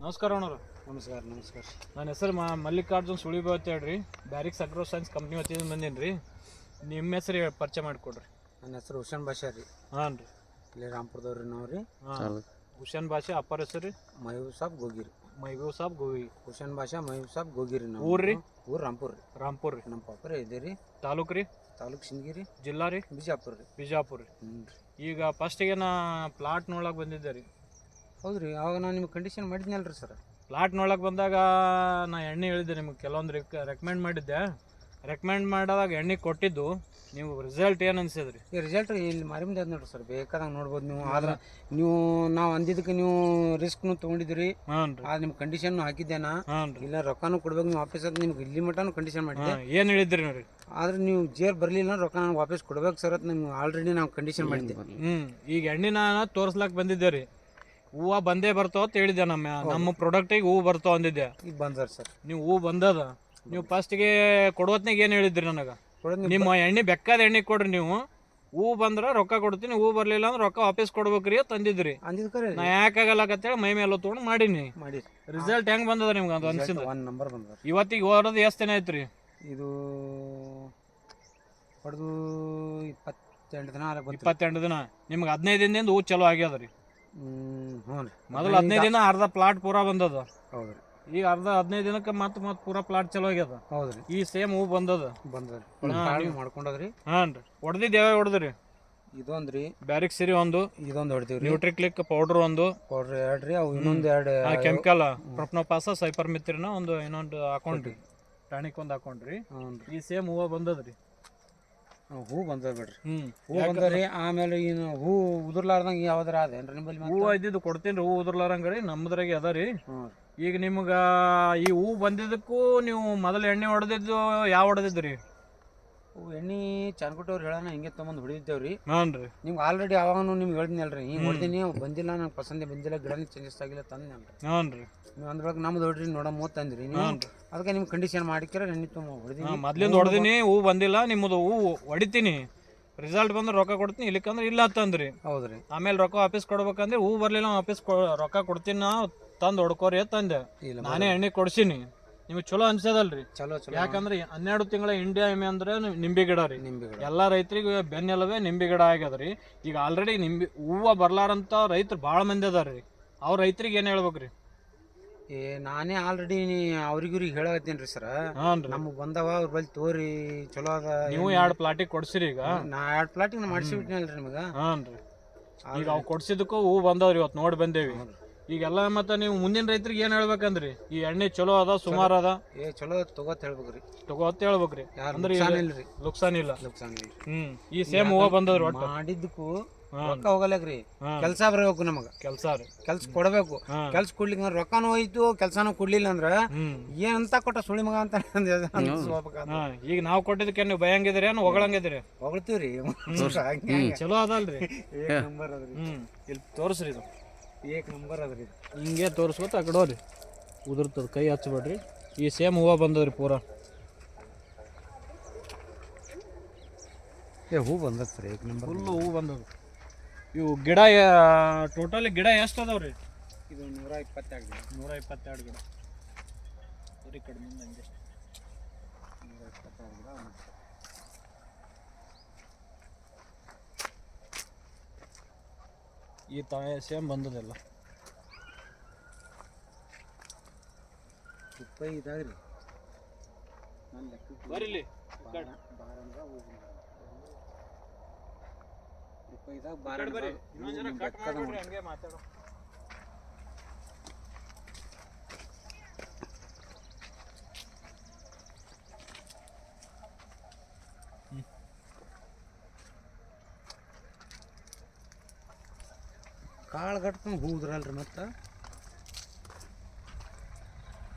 ನಮಸ್ಕಾರ ಅಣ್ಣವ್ರು. ನಮಸ್ಕಾರ ನಮಸ್ಕಾರ. ನನ್ನ ಹೆಸರು ಮಲ್ಲಿಕಾರ್ಜುನ್ ಸುಳಿಬ ಅಂತ ಹೇಳ್ರಿ. ಬ್ಯಾರಿಕ್ಸ್ ಅಗ್ರೋ ಸೈನ್ಸ್ ಕಂಪ್ನಿ ವತಿಯಿಂದ ಬಂದೀನಿ ರೀ. ನಿಮ್ಮ ಹೆಸರು ಪರಿಚಯ ಮಾಡಿಕೊಡ್ರಿ. ನನ್ನ ಹೆಸರು ಹುಷನ್ ಭಾಷಾ ರೀ. ಹಾಂ ರೀ, ಇಲ್ಲಿ ರಾಮ್ಪುರದವ್ರಿ ನಾವು ರೀ. ಹಾಂ, ಹುಷನ್ ಭಾಷಾ. ಅಪ್ಪರ ಹೆಸರು ರೀ ಮಹಬೂಬ್ ಸಾಬ್ ಗೋಗಿರಿ. ಮಹಬೂಬ್ ಸಾಬ್ ಗೋಗಿ. ಹುಷನ್ ಭಾಷಾ ಮಹಬೂಬ್ ಸಾಬ್ ಗೋಗಿರಿ. ನಾವು ಊರು ರೀ? ಊರು ರಾಮ್ಪುರ ರೀ. ರಾಮ್ಪುರ ರೀ. ನಮ್ಮ ಪಾಪರೇ ಇದೆ ರೀ. ತಾಲೂಕು ರೀ? ತಾಲೂಕು ಶಿಂದಗಿರಿ. ಜಿಲ್ಲಾ ರೀ? ಬಿಜಾಪುರ ರೀ. ಬಿಜಾಪುರ ರೀ. ಹ್ಞೂ ರೀ. ಈಗ ಫಸ್ಟಿಗೆ ನಾ ಪ್ಲಾಟ್ ನೋಡಕ್ಕೆ ಬಂದಿದ್ದೆ ರೀ. ಹೌದು ರೀ, ಅವಾಗ ನಾನು ನಿಮ್ಗೆ ಕಂಡೀಷನ್ ಮಾಡಿದ್ನಲ್ಲ ರೀ ಸರ್. ಪ್ಲಾಟ್ ನೋಡಕ್ಕೆ ಬಂದಾಗ ನಾ ಎಣ್ಣೆ ಹೇಳಿದ್ದೆ ನಿಮ್ಗೆ, ಕೆಲವೊಂದು ರೆಕಮೆಂಡ್ ಮಾಡಿದ್ದೆ. ರೆಕಮೆಂಡ್ ಮಾಡಿದಾಗ ಎಣ್ಣೆ ಕೊಟ್ಟಿದ್ದು, ನೀವು ರಿಸಲ್ಟ್ ಏನು ಅನ್ಸಿದ್ರಿ? ಈ ರಿಸಲ್ಟ್ ಇಲ್ಲಿ ಮಾರಿ ಮುಂದೆ ಅದ ನೋಡ್ರಿ ಸರ್, ಬೇಕಾದಂಗೆ ನೋಡ್ಬೋದು ನೀವು. ಆದ್ರೆ ನೀವು ನಾವು ಅಂದಿದ್ದಕ್ಕೆ ನೀವು ರಿಸ್ಕ್ನು ತೊಗೊಂಡಿದ್ರಿ. ಹಾಂ ರೀ. ಆದ್ರೆ ನಿಮ್ಮ ಕಂಡೀಷನ್ ಹಾಕಿದ್ದೇನಾ? ಹಾಂ ರೀ. ಇಲ್ಲ ರೊಕ್ಕನೂ ಕೊಡ್ಬೇಕು ನೀವು ವಾಪಸ್. ಅದು ನಿಮ್ಗೆ ಇಲ್ಲಿ ಮಟನೂ ಕಂಡೀಷನ್ ಮಾಡಿದ್ದೆ. ಏನು ಹೇಳಿದ್ರಿ ನೋಡ್ರಿ? ಆದ್ರೆ ನೀವು ಜೇರ್ ಬರಲಿಲ್ಲ ರೊಕ್ಕ ನಾನು ವಾಪಸ್ ಕೊಡ್ಬೇಕು ಸರ್ ಅಂತ ನಿಮ್ಗೆ ಆಲ್ರೆಡಿ ನಾವು ಕಂಡೀಷನ್ ಮಾಡಿದ್ದೆ. ಈಗ ಎಣ್ಣೆ ನಾನು ತೋರ್ಸ್ಲಾಕ್ ಬಂದಿದ್ದೆ ರೀ. ಹೂವು ಬಂದೇ ಬರ್ತಾವ ಅಂತ ಹೇಳಿದ್ದೆ. ನಮ್ಮ ಪ್ರಾಡಕ್ಟಿಗೆ ಹೂವು ಬರ್ತಾವ ಅಂದಿದ್ದೆ. ಈಗ ಬಂದಾರ ಸರ್. ನೀವು ಹೂವು ಬಂದದ. ನೀವು ಫಸ್ಟಿಗೆ ಕೊಡೋತ್ನಾಗ ಏನು ಹೇಳಿದ್ರಿ ನನಗೆ? ನಿಮ್ಮ ಎಣ್ಣೆ ಬೆಕ್ಕಾದ ಎಣ್ಣೆ ಕೊಡ್ರಿ, ನೀವು ಹೂವು ಬಂದ್ರೆ ರೊಕ್ಕ ಕೊಡ್ತೀನಿ, ಹೂವು ಬರಲಿಲ್ಲ ಅಂದ್ರೆ ರೊಕ್ಕ ವಾಪಸ್ ಕೊಡ್ಬೇಕ್ರಿ ತಂದಿದ್ರಿ. ನಾ ಯಾಕಾಗಲ್ಲಕತ್ತೇಳಿ ಮೈ ಮೇಲೆ ತೊಗೊಂಡು ಮಾಡೀನಿ. ರಿಸಲ್ಟ್ ಹೆಂಗೆ ಬಂದದ ನಿಮ್ಗೆ? ಅದು ಅನ್ಸಿದ ಒನ್ ನಂಬರ್ ಬಂದದ. ಇವತ್ತಿಗೆ ಹೊರದು ಎಷ್ಟು ದಿನ ಆಯ್ತು ರೀ? ಇದು ಹೊಡೆದು 22 ದಿನ. 22 ದಿನ. ನಿಮ್ಗೆ 15 ದಿನದಿಂದ ಹೂ ಚಲೋ ಆಗ್ಯದ ರೀ. ಹ್ಞೂ ರೀ. ಮೊದಲು 15 ದಿನ ಅರ್ಧ ಪ್ಲಾಟ್ ಪೂರಾ ಬಂದದ. ಹೌದು ರೀ. ಈಗ ಅರ್ಧ 15 ದಿನಕ್ಕೆ ಮತ್ತೆ ಪೂರಾ ಪ್ಲಾಟ್ ಚಲೋ ಆಗ್ಯದ. ಹೌದು ರೀ. ಈ ಸೇಮ್ ಹೂ ಬಂದದ. ಮಾಡ್ಕೊಂಡದ್ರಿ. ಹಾಂ ರೀ. ಹೊಡೆದಿದ್ದು ಯಾವ್ಯಾವ ಹೊಡೆದ್ರಿ? ಇದೊಂದು ರೀ ಬ್ಯಾರಿಕ್ ಸಿರಿ ಒಂದು, ಇದೊಂದು ಹೊಡ್ತೀವಿ ರೀ. ನ್ಯೂಟ್ರಿಕ್ಲಿಕ್ ಪೌಡರ್ ಒಂದು, ಪೌಡ್ರ್ 2 ರೀ. ಅವು ಇನ್ನೊಂದು 2 ಕೆಮಿಕಲ್ ಪ್ರೊಪ್ನೋಪಾಸ ಸೈಪರ್ ಮಿತ್ರಿನ ಇನ್ನೊಂದು ಹಾಕೊಂಡ್ರಿ. ಟಾನಿಕ್ ಒಂದು ಹಾಕೊಂಡ್ರಿ. ಈ ಸೇಮ್ ಹೂವು ಬಂದದ್ರಿ. ಹೂ ಬಂದದ ಬಿಡ್ರಿ. ಹೂ ಬಂದರಿ. ಆಮೇಲೆ ಇನ್ನು ಹೂ ಉದುರ್ಲಾರ್ದಂಗೆ ಯಾವ್ದಾರ ಅದೇನ್ರಿ ನಿಮ್ಮಲ್ಲಿ? ಹೂವು ಇದ್ದಿದ್ದು ಕೊಡ್ತೀನಿ ರೀ, ಹೂ ಉದುರ್ಲಾರಂಗ ರೀ. ನಮ್ಮದ್ರಾಗೆ ಅದ ರೀ. ಈಗ ನಿಮ್ಗೆ ಈ ಹೂ ಬಂದಿದ್ದಕ್ಕೂ ನೀವು ಮೊದಲು ಎಣ್ಣೆ ಹೊಡೆದಿದ್ದು ಯಾವ ಹೊಡೆದಿದ್ರಿ? ಎಣ್ಣೆ ಚಾನ್ಕೊಟ್ಟವ್ರು ಹೇಳೋಣ ಹಿಂಗೆ ತೊಗೊಂಡು ಹೊಡಿದ್ದೇವ್ರಿ. ಹಾಂ ರೀ. ನಿಮ್ಗೆ ಆಲ್ರೆಡಿ ಅವಾಗ ನಿಮ್ಗೆ ಹೇಳಿದ್ನಲ್ರಿ, ಹಿಂಗೆ ಹೊಡೆದೀನಿ, ಬಂದಿಲ್ಲ, ನಂಗೆ ಪಸಂದೆ ಬಂದಿಲ್ಲ, ಗಿಡನೇ ಚೇಂಜಸ್ ಆಗಿಲ್ಲ ತಂದ್ನಲ್ರಿ. ಹಾಂ ರೀ. ನೀವು ಅಂದ್ರೊಳಗೆ ನಮ್ದು ಹೊಡ್ರಿ ನೋಡ ತಂದ್ರಿ ನೀವು. ಅದಕ್ಕೆ ನಿಮ್ಗೆ ಕಂಡೀಷನ್ ಮಾಡಿಕ್ಕಿರ ಎಣ್ಣೆ ತುಂಬ ಹೊಡೆದೀನಿ. ಮೊದ್ಲಿಂದ ಹೊಡೆದೀನಿ, ಹೂ ಬಂದಿಲ್ಲ. ನಿಮ್ಮದು ಹೂ ಹೊಡಿತೀನಿ, ರಿಸಲ್ಟ್ ಬಂದ್ರೆ ರೊಕ್ಕ ಕೊಡ್ತೀನಿ, ಇಲ್ಲಿಕಂದ್ರೆ ಇಲ್ಲ ಅಂತಂದ್ರಿ. ಹೌದ್ರಿ. ಆಮೇಲೆ ರೊಕ್ಕ ವಾಪಸ್ ಕೊಡ್ಬೇಕಂದ್ರೆ ಹೂ ಬರಲಿಲ್ಲ, ವಾಪಸ್ ರೊಕ್ಕ ಕೊಡ್ತೀನಿ, ನಾ ತಂದು ಹೊಡ್ಕೋರಿ ತಂದೆ. ನಾನೇ ಎಣ್ಣೆ ಕೊಡ್ಸೀನಿ. ನಿಮ್ಗೆ ಚಲೋ ಅನ್ಸದಲ್ರಿ? ಚಲೋ ಚಲೋ. ಯಾಕಂದ್ರೆ 12 ತಿಂಗಳ ಇಂಡಿಯಾ ಎಮ್ಮೆ ಅಂದ್ರೆ ನಿಂಬೆ ಗಿಡ ರೀ. ಎಲ್ಲಾ ರೈತರಿಗೆ ಬೆನ್ನೆಲವೇ ನಿಂಬೆ ಗಿಡ ಆಗ್ಯದ್ರಿ. ಈಗ ಆಲ್ರೆಡಿ ನಿಂಬೆ ಹೂವು ಬರ್ಲಾರಂತ ರೈತರು ಭಾಳ ಮಂದಿ ಅದಾರ್ರಿ. ಅವ್ರ ರೈತರಿಗೆ ಏನು ಹೇಳ್ಬೇಕ್ರಿ? ನಾನೇ ಆಲ್ರೆಡಿ ಅವ್ರಿಗಿವ್ರಿಗೆ ಹೇಳತ್ತೀನಿ ರೀ ಸರ್. ನಮಗೆ ಬಂದವ ಅವ್ರ ಬಳಿ ತೋರಿ ಚಲೋ ಅದ. ನೀವು 2 ಪ್ಲಾಟಿಗೆ ಕೊಡ್ಸಿರಿ. ಈಗ ನಾ 2 ಪ್ಲಾಟಿಗೆ ಮಾಡಿಸಿಬಿಟ್ಟಿನಲ್ರಿ ನಿಮಗೆ. ಹಾಂ ರೀ. ಈಗ ಅವು ಕೊಡ್ಸಿದಕ್ಕೂ ಹೂ ಬಂದವ್ರಿ, ಇವತ್ತು ನೋಡಿ ಬಂದೇವಿ. ಈಗೆಲ್ಲ ಮತ್ತೆ ನೀವು ಮುಂದಿನ ರೈತರಿಗೆ ಏನು ಹೇಳ್ಬೇಕಂದ್ರಿ? ಈ ಎಣ್ಣೆ ಚಲೋ ಅದ, ಸುಮಾರು ಅದ, ಚಲೋ ತಗೋತ್ ಹೇಳ್ಬೇಕ್ರಿ. ತಗೋತ್ ಹೇಳ್ಬೇಕ್ರಿ. ಅಂದ್ರೆ ಲುಕ್ಸಾನ್ ಇಲ್ಲ. ಈ ಸೇಮ್ ಹೂವು ಬಂದದ್ರಿ. ಒಟ್ಟು ಮಾಡಿದ್ದಕ್ಕೂ ರೊಕ್ಕ ಹೋಗಲ್ರಿ, ಕೆಲಸ ಬರಬೇಕು ನಮಗ. ಕೆಲ್ಸ ಕೊಡ್ಬೇಕು. ಕೆಲ್ಸ ಕೊಡ್ಲಿಕ್ಕೆ ರೊಕ್ಕನೂ ಹೋಯ್ತು, ಕೆಲ್ಸಾನು ಕೊಡ್ಲಿಲ್ಲ ಅಂದ್ರ ಏನಂತ ಕೊಟ್ಟ ಸುಳಿ ಮಗ ಅಂತ ಈಗ ನಾವು ಕೊಟ್ಟಿದ್ದಕ್ಕೆ ನೀವು ಭಯಂಗಿದ್ರಿ ಏನು ಹೊಗಳಂಗಿದ್ರಿ? ಹೊಗಳ್ತೀವ್ರಿ. ಚಲೋ ಅದಲ್ರಿ. ಇಲ್ಲಿ ತೋರಿಸ್ರಿ, ಇದು ಏಕ್ ನಂಬರ್ ಅದ್ರಿ. ಹಿಂಗೆ ತೋರಿಸ್ಕೊತ ಆ ಕಡೆ ಹೋರಿ, ಉದುರ್ತದ, ಕೈ ಹಚ್ಚಬೇಡ್ರಿ. ಈ ಸೇಮ್ ಹೂವು ಬಂದದ್ರಿ ಪೂರಾ. ಹೂ ಬಂದತ್ರಿ, ಏಕ್ ನಂಬರ್ ಫುಲ್ಲು ಹೂ ಬಂದದ. ಇವು ಗಿಡ ಟೋಟಲಿ ಗಿಡ ಎಷ್ಟು ಅದಾವ್ರಿ? ಇದು 122 ಗಿಡ. 122 ಗಿಡ. ಸರಿ, ಕಡಿಮೆ ಹಂಗೆ 122 ಗಿಡ. ಈ ಸೇಮ್ ಬಂದದೆಲ್ಲ. ರೂಪಾಯಿ ಇದಾಗ್ರಿ. ನಾನು ಲೆಕ್ಕ ಬರೀಲಿ ರೂಪಾಯಿದಾಗ ಹಂಗೆ ಮಾತಾಡೋ. ಕಾಳು ಕಟ್ಕೊಂಡು ಹೂದ್ರಲ್ರಿ. ಮತ್ತೆ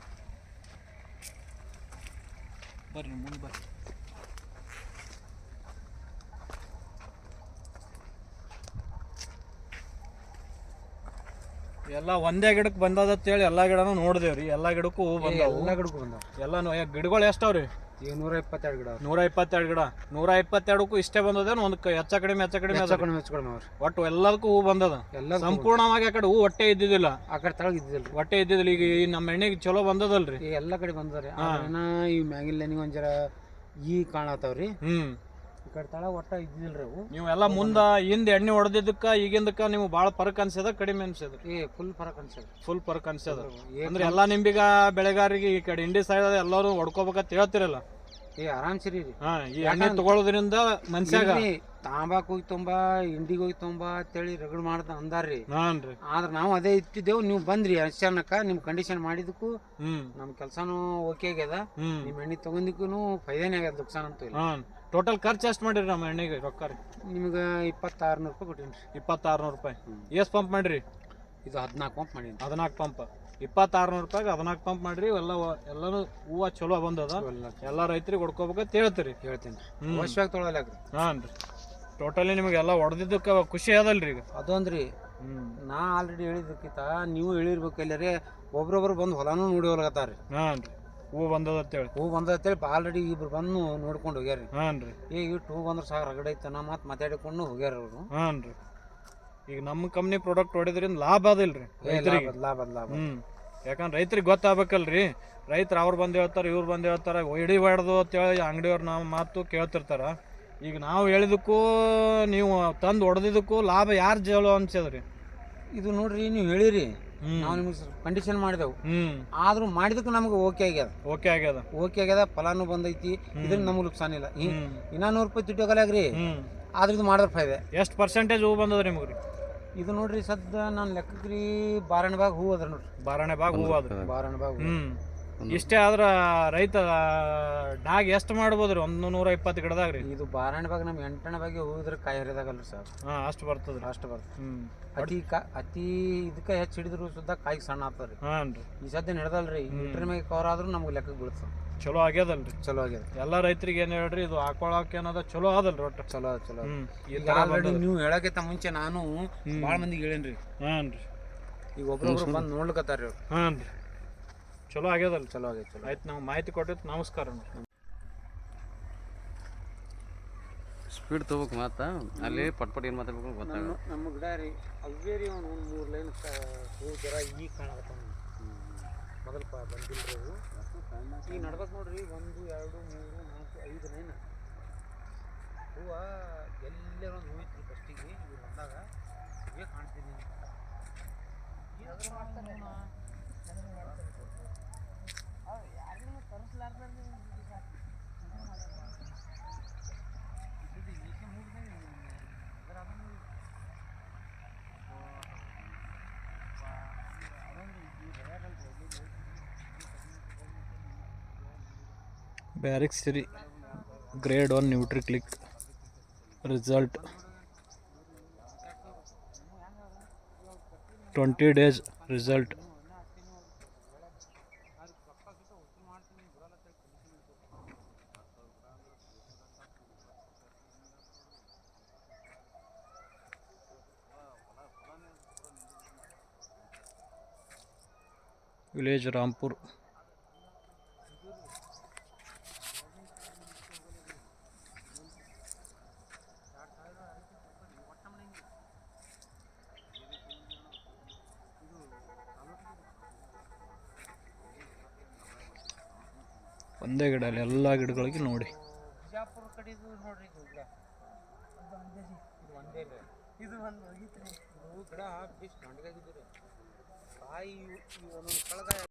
ಬರ್ರಿ ಮುಂದೆ ಬರ್ರಿ. ಎಲ್ಲ ಒಂದೇ ಗಿಡಕ್ಕೆ ಬಂದದ ಅಂತೇಳಿ ಎಲ್ಲ ಗಿಡನೂ ನೋಡಿದೇವ್ರಿ. ಎಲ್ಲ ಗಿಡಕ್ಕೂ ಹೂ ಬಂದಾವ. ಎಲ್ಲ ಗಿಡಕ್ಕೂ ಬಂದಾವ. ಎಲ್ಲ ಗಿಡಗಳು ಎಷ್ಟಾವ್ರಿ? ಈಗ 122 ಗಿಡ 122 ಗಿಡ 122ಕ್ಕೂ ಇಷ್ಟೇ ಬಂದದೇನು ಒಂದು ಹೆಚ್ಚ ಕಡಿಮೆ ಅವ್ರಿ ಒಟ್ಟು ಎಲ್ಲದಕ್ಕೂ ಹೂ ಬಂದದ ಎಲ್ಲ ಸಂಪೂರ್ಣವಾಗಿ ಆ ಕಡೆ ಹೂ ಒಟ್ಟೆ ಇದ್ದಿದ್ದಿಲ್ಲ ಆ ಕಡೆ ತಳಗ ಇದ್ದಿಲ್ರಿ ಹೊಟ್ಟೆ ಇದ್ದಿದ್ದಿಲ್ಲ ಈಗ ಈ ನಮ್ಮ ಎಣ್ಣೆಗೆ ಚಲೋ ಬಂದದಲ್ರಿ ಈಗ ಎಲ್ಲ ಕಡೆ ಬಂದವ್ರಿ ಏನ ಈ ಮ್ಯಾಗಿನ ಲೈನಿಗೆ ಒಂದ್ ಜರ ಈ ಕಾಣತಾವ್ರಿ ಈ ಕಡೆ ತಳ ಒಟ್ಟ ಇದ್ದಿಲ್ರಿ ಅವು ನೀವು ಎಲ್ಲ ಮುಂದ ಹಿಂದ್ ಎಣ್ಣೆ ಹೊಡೆದಿದ್ದಕ್ಕ ಈಗಿಂದಕ್ಕ ನೀವು ಭಾಳ ಫರಕ್ ಅನ್ಸದ ಕಡಿಮೆ ಅನ್ಸದ ಫುಲ್ ಫರಕ್ ಅನ್ಸದ ಅಂದ್ರೆ ಎಲ್ಲಾ ನಿಂಬಿಗ ಬೆಳೆಗಾರರಿಗೆ ಈ ಕಡೆ ಇಂಡಿ ಸೈಡ್ ಎಲ್ಲರೂ ಹೊಡ್ಕೋಬೇಕಂತ ಹೇಳ್ತಿರಲ್ಲ ಆರಾಮ್ ಸರಿ ರೀ ಈ ಎಣ್ಣೆ ತಗೊಳ್ಳೋದ್ರಿಂದ ಮನ್ಷ್ಯಾಗ ತಾಂಬಾಕ್ ಹೋಗಿ ತುಂಬಾ ಇಂಡಿಗೆ ಹೋಗಿ ತುಂಬಾ ಅಂತೇಳಿ ರಗಡ್ ಮಾಡ್ದ ಅಂದಾರ್ರಿ ಆದ್ರ ನಾವು ಅದೇ ಇಟ್ಟಿದ್ದೇವು ನೀವು ಬಂದ್ರಿ ಅಚಾನಕ ನಿಮ್ ಕಂಡೀಷನ್ ಮಾಡಿದಕ್ಕೂ ನಮ್ ಕೆಲ್ಸಾನು ಓಕೆ ಆಗ್ಯದ ನಿಮ್ ಎಣ್ಣೆ ತಗೊಂಡಿಕ್ಕೂ ಫೈದೇನೆ ಆಗ್ಯದ ನುಕ್ಸಾನ್ ಅಂತೂ ಇಲ್ಲ ಟೋಟಲ್ ಖರ್ಚು ಎಷ್ಟು ಮಾಡಿರಿ ನಮ್ಮ ಎಣ್ಣೆಗೆ ರೊಕ್ಕ ನಿಮ್ಗೆ 2600 ರೂಪಾಯಿ ಕೊಟ್ಟಿನಿ 2600 ರೂಪಾಯಿ ಎಷ್ಟು ಪಂಪ್ ಮಾಡಿರಿ ಇದು 14 ಪಂಪ್ ಮಾಡೀನಿ 14 ಪಂಪ್ 2600 ರೂಪಾಯಿಗೆ 14 ಪಂಪ್ ಮಾಡ್ರಿ ಎಲ್ಲಾನು ಹೂವ ಚಲೋ ಬಂದದ ಎಲ್ಲ ರೈತರಿಗೆ ಹೊಡ್ಕೋಬೇಕಂತ ಹೇಳ್ತೀನಿ ಅವಶ್ಯವಾಗಿ ತೊಗೊಳಲ್ರಿ ಟೋಟಲಿ ನಿಮಗೆ ಎಲ್ಲ ಹೊಡೆದಿದ್ದಕ್ಕೆ ಖುಷಿ ಅದಲ್ರಿ ಈಗ ಅದೊಂದ್ರಿ ನಾ ಆಲ್ರೆಡಿ ಹೇಳಿದಕ್ಕಿಂತ ನೀವು ಹೇಳಿರ್ಬೇಕು ಎಲ್ಲರೇ ಒಬ್ರೊಬ್ರು ಬಂದು ಹೊಲಾನು ನೋಡಿ ಹೋಗ್ಲತ್ತಾರ್ರಿ ಹೂ ಬಂದದಂತೇಳಿ ಆಲ್ರೆಡಿ ಇಬ್ರು ಬಂದು ನೋಡ್ಕೊಂಡು ಹೋಗ್ಯಾರಿ ಇಟ್ಟು ಹೂ ಬಂದ್ರೆ ಸಾಕು ರಗಡ ಐತನ ಮತ್ತೆ ಮಾತಾಡಿಕೊಂಡು ಹೋಗ್ಯಾರ ಅವರು ಈಗ ನಮ್ಮ ಕಂಪ್ನಿ ಪ್ರಾಡಕ್ಟ್ ಹೊಡಿದ್ರಿಂದ ಲಾಭ ಅದಿಲ್ರಿ ಲಾಭ ಯಾಕಂದ್ರೆ ರೈತರಿಗೆ ಗೊತ್ತಾಗಬೇಕಲ್ರಿ ರೈತರು ಅವ್ರು ಬಂದು ಹೇಳ್ತಾರೆ ಇವ್ರು ಬಂದು ಹೇಳ್ತಾರೆ ಹಿಡಿಬಾರ್ದು ಅಂತೇಳಿ ಅಂಗಡಿಯವ್ರು ನಾವು ಮಾತು ಕೇಳ್ತಿರ್ತಾರ ಈಗ ನಾವು ಹೇಳಿದಕ್ಕೂ ನೀವು ತಂದು ಹೊಡೆದಿದ್ದಕ್ಕೂ ಲಾಭ ಯಾರು ಚಲೋ ಅನ್ಸದ್ರಿ ಇದು ನೋಡ್ರಿ ನೀವು ಹೇಳಿರಿ ನಾವು ನಿಮ್ಗೆ ಕಂಡೀಷನ್ ಮಾಡಿದೆವು ಆದ್ರೂ ಮಾಡಿದಕ್ಕೆ ನಮ್ಗೆ ಓಕೆ ಆಗ್ಯದ ಫಲಾನು ಬಂದೈತಿ ಇದ್ರಿಂದ ನಮ್ಗೆ ನುಕ್ಸಾನ ಇಲ್ಲ ಇನ್ನ 100 ರೂಪಾಯಿ ತುಟ್ಟಿ ಹೋಗಲ್ಲಾಗ್ರಿ ಆದ್ರೆ ಇದು ಮಾಡಿದ್ರೆ ಫಾಯ್ದೆ ಎಷ್ಟು ಪರ್ಸೆಂಟೇಜ್ ಹೂ ಬಂದದ್ರಿ ನಿಮ್ಗೆ ಇದು ನೋಡ್ರಿ ಸದ್ದ ನಾನು ಲೆಕ್ಕಕ್ರಿ 12 ಭಾಗ ಹೂ ಅದ್ರ ನೋಡ್ರಿ 12 ಭಾಗ ಹೂ ಅದ್ರ 12 ಭಾಗ ಇಷ್ಟೇ ಆದ್ರ ರೈತ ಡಾಗ್ ಎಷ್ಟು ಮಾಡ್ಬೋದ್ರಿ 120 ಗಿಡದಾಗ್ರಿ ಇದು 12 ಭಾಗ ನಮ್ 8ನೇ ಭಾಗ ಹೂದ್ರ ಕಾಯಿ ಹರಿದಾಗಲ್ರಿ ಸರ್ ಅಷ್ಟು ಬರ್ತದ್ರಿ ಅತಿ ಇದಕ್ಕ ಹೆಚ್ಚು ಹಿಡಿದ್ರು ಸುದ್ದ ಕಾಯಿ ಸಣ್ಣ ಆಗ್ತದ್ರಿ ಈ ಸದ್ಯ ನಡೆದಲ್ರಿ ಮೀಟರ್ ಮೇಲೆ ಕವರ್ ಆದ್ರೂ ನಮ್ಗೆ ಲೆಕ್ಕ ಬೀಳ್ತದ ಚಲೋ ಆಗ್ಯದಲ್ರಿ ಚಲೋ ಆಗ್ಯದ ಎಲ್ಲಾ ರೈತರಿಗೆ ಏನ್ ಹೇಳ್ರಿ ಇದು ಹಾಕೊಳಕ್ ಏನದ ಚಲೋ ಅದಲ್ರಿ ಒಟ್ಟ ಚಲೋ ಆಲ್ರೆಡಿ ನೀವು ಹೇಳಕ್ಕಿಂತ ಮುಂಚೆ ನಾನು ಭಾಳ ಮಂದಿಗೆ ಹೇಳೇನ್ರಿ ಈಗ ಒಬ್ರೊಬ್ರು ಬಂದು ನೋಡ್ಲಿಕತ್ತಾರ್ರಿ ಅವ್ರು ಚಲೋ ಆಗ್ಯದಲ್ಲ ಚಲೋ ಆಯ್ತು ನಾವು ಮಾಹಿತಿ ಕೊಟ್ಟಿದ್ದು ನಮಸ್ಕಾರ ಸ್ಪೀಡ್ ತಗೋಬೇಕು ಮಾತಾ ಅಲ್ಲಿ ಪಟ್ ಏನು ಮಾತಾಡ್ಬೇಕು ಗೊತ್ತಾಗ ನಮ್ಮ ಗಿಡ ರೀ ಅವೇ ರೀ ಒಂದು 3 ಲೈನ್ ಹೂ ಜರ ಈಗ ಕಾಣಕತ್ತ ಮೊದಲು ಬಂದಿಲ್ರಿ ಅವು ಈಗ ನಡ್ಬೇಕು ನೋಡ್ರಿ 1 2 3 4 5 ಲೈನ್ ಹೂವು ಎಲ್ಲೇ ಒಂದು ಹೂ ಇತ್ತು ಫಸ್ಟಿಗೆ ಇವ್ರು ಬಂದಾಗ ಇವೇ ಕಾಣ್ತೀನಿ ಬ್ಯಾರಿಕ್ ಸಿರಿ ಗ್ರೇಡ್ 1 ನ್ಯೂಟ್ರಿಕ್ಲಿಕ್ result 20 days result village Rampur ಒಂದೇ ಗಿಡ ಅಲ್ಲಿ ಎಲ್ಲ ಗಿಡಗಳಿಗೆ ನೋಡಿ ಬಿಜಾಪುರ ಕಡೆದು ನೋಡ್ರಿ ಇದು ಒಂದು ಗಿಡ ಬಿಸ್ ಕಾಯಿ ಒಂದೊಂದು ಕಳಗ